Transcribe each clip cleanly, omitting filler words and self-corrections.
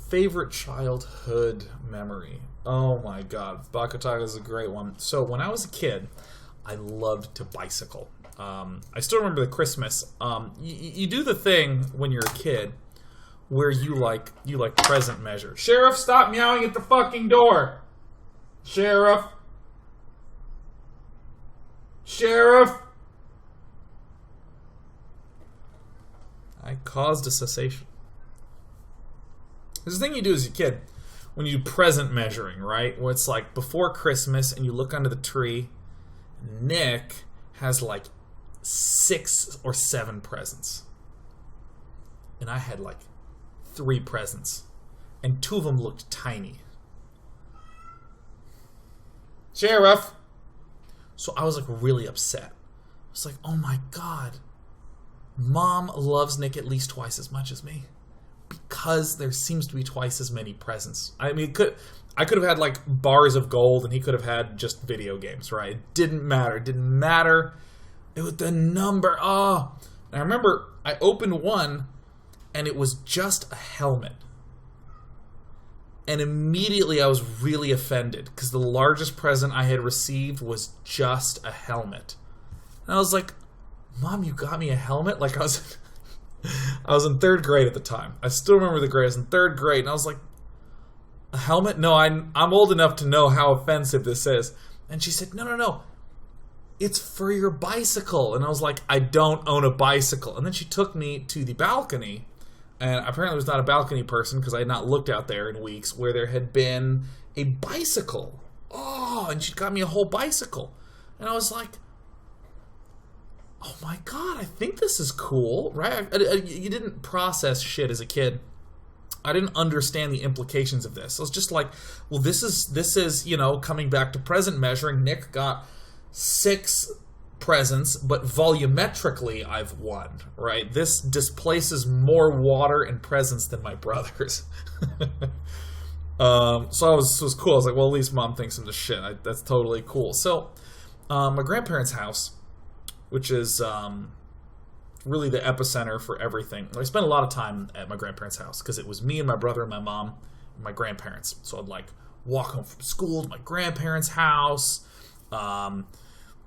Favorite childhood memory. Oh my god, Bakataka is a great one. So when I was a kid, I loved to bicycle. I still remember the Christmas. You do the thing when you're a kid where you like present measure. Sheriff, stop meowing at the fucking door. Sheriff. Sheriff. I caused a cessation. There's a thing you do as a kid when you do present measuring, right? Where it's like before Christmas and you look under the tree. Nick has like 6 or 7 presents. And I had like 3 presents. And 2 of them looked tiny. Sheriff! So I was like really upset. I was like, oh my god. Mom loves Nick at least twice as much as me. Because there seems to be twice as many presents. I mean, I could have had like bars of gold and he could have had just video games, right? It didn't matter. It didn't matter. It was the number. Oh. And I remember I opened one and it was just a helmet. And immediately I was really offended because the largest present I had received was just a helmet. And I was like, Mom, you got me a helmet? Like I was in 3rd grade at the time. I still remember the grade. I was in 3rd grade and I was like, a helmet? No, I'm old enough to know how offensive this is. And she said, no. It's for your bicycle. And I was like, I don't own a bicycle. And then she took me to the balcony. And apparently I was not a balcony person because I had not looked out there in weeks where there had been a bicycle. Oh, and she got me a whole bicycle. And I was like, oh my god, I think this is cool, right? You didn't process shit as a kid. I didn't understand the implications of this. I was just like, well, this is, you know, coming back to present measuring. Nick got 6 presents, but volumetrically I've won, right? This displaces more water and presents than my brother's. So it was cool. I was like, well, at least Mom thinks I'm the shit. That's totally cool. So my grandparents' house, which is really the epicenter for everything. I spent a lot of time at my grandparents' house because it was me and my brother and my mom and my grandparents. So I'd like walk home from school to my grandparents' house.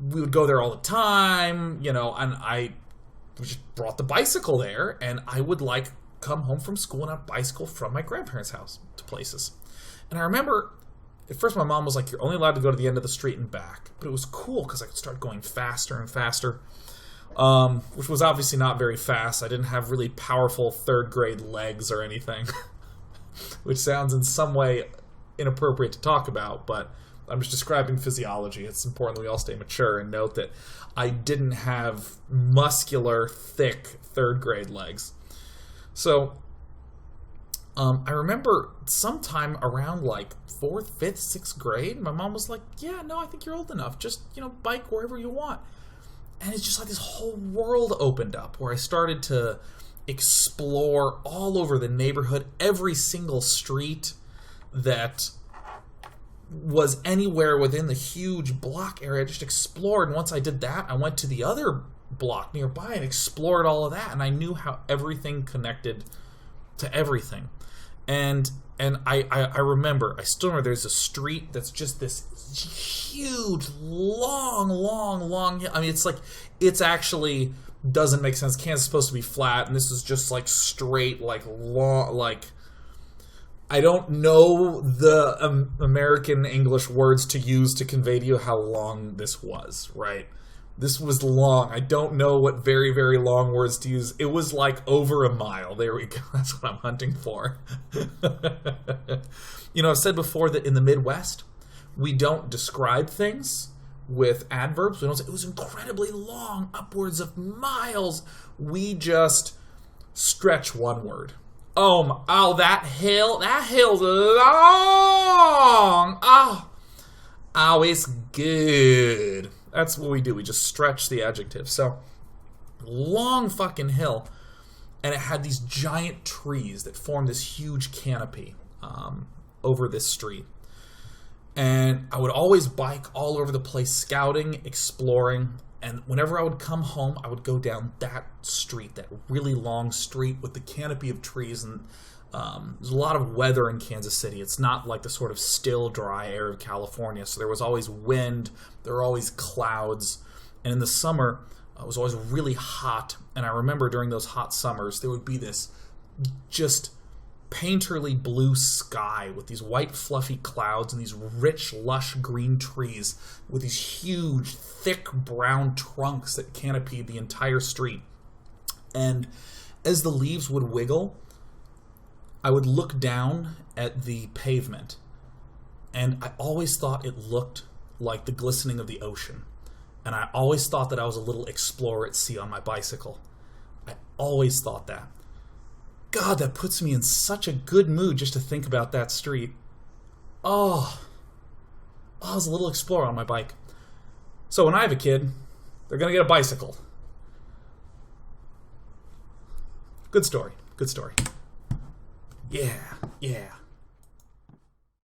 We would go there all the time, you know, and I just brought the bicycle there, and I would like come home from school on a bicycle from my grandparents' house to places. And I remember at first my mom was like, you're only allowed to go to the end of the street and back. But it was cool because I could start going faster and faster, which was obviously not very fast. I didn't have really powerful 3rd grade legs or anything, which sounds in some way inappropriate to talk about, but I'm just describing physiology. It's important that we all stay mature and note that I didn't have muscular, thick 3rd grade legs. So I remember sometime around like 4th, 5th, 6th grade, my mom was like, yeah, no, I think you're old enough. Just, you know, bike wherever you want. And it's just like this whole world opened up where I started to explore all over the neighborhood, every single street that was anywhere within the huge block area. I just explored. And once I did that, I went to the other block nearby and explored all of that. And I knew how everything connected to everything. And I remember, I still remember there's a street that's just this huge, long, I mean, it's like, it's actually doesn't make sense. Kansas is supposed to be flat, and this is just like straight, like long, like, I don't know the American English words to use to convey to you how long this was, right? This was long. I don't know what very, very long words to use. It was like over a mile. There we go. That's what I'm hunting for. You know, I've said before that in the Midwest, we don't describe things with adverbs. We don't say, it was incredibly long, upwards of miles. We just stretch one word. Oh, that hill's long. Oh, it's good. That's what we do. We just stretch the adjective. So, long fucking hill. And it had these giant trees that formed this huge canopy over this street. And I would always bike all over the place, scouting, exploring. And whenever I would come home, I would go down that street, that really long street with the canopy of trees. And there's a lot of weather in Kansas City. It's not like the sort of still, dry air of California. So there was always wind, there were always clouds. And in the summer, it was always really hot. And I remember during those hot summers, there would be this just painterly blue sky with these white fluffy clouds and these rich lush green trees with these huge thick brown trunks that canopied the entire street. And as the leaves would wiggle, I would look down at the pavement, and I always thought it looked like the glistening of the ocean. And I always thought that I was a little explorer at sea on my bicycle. I always thought that. God, that puts me in such a good mood just to think about that street. Oh, I was a little explorer on my bike. So when I have a kid, they're going to get a bicycle. Good story. Good story. Yeah.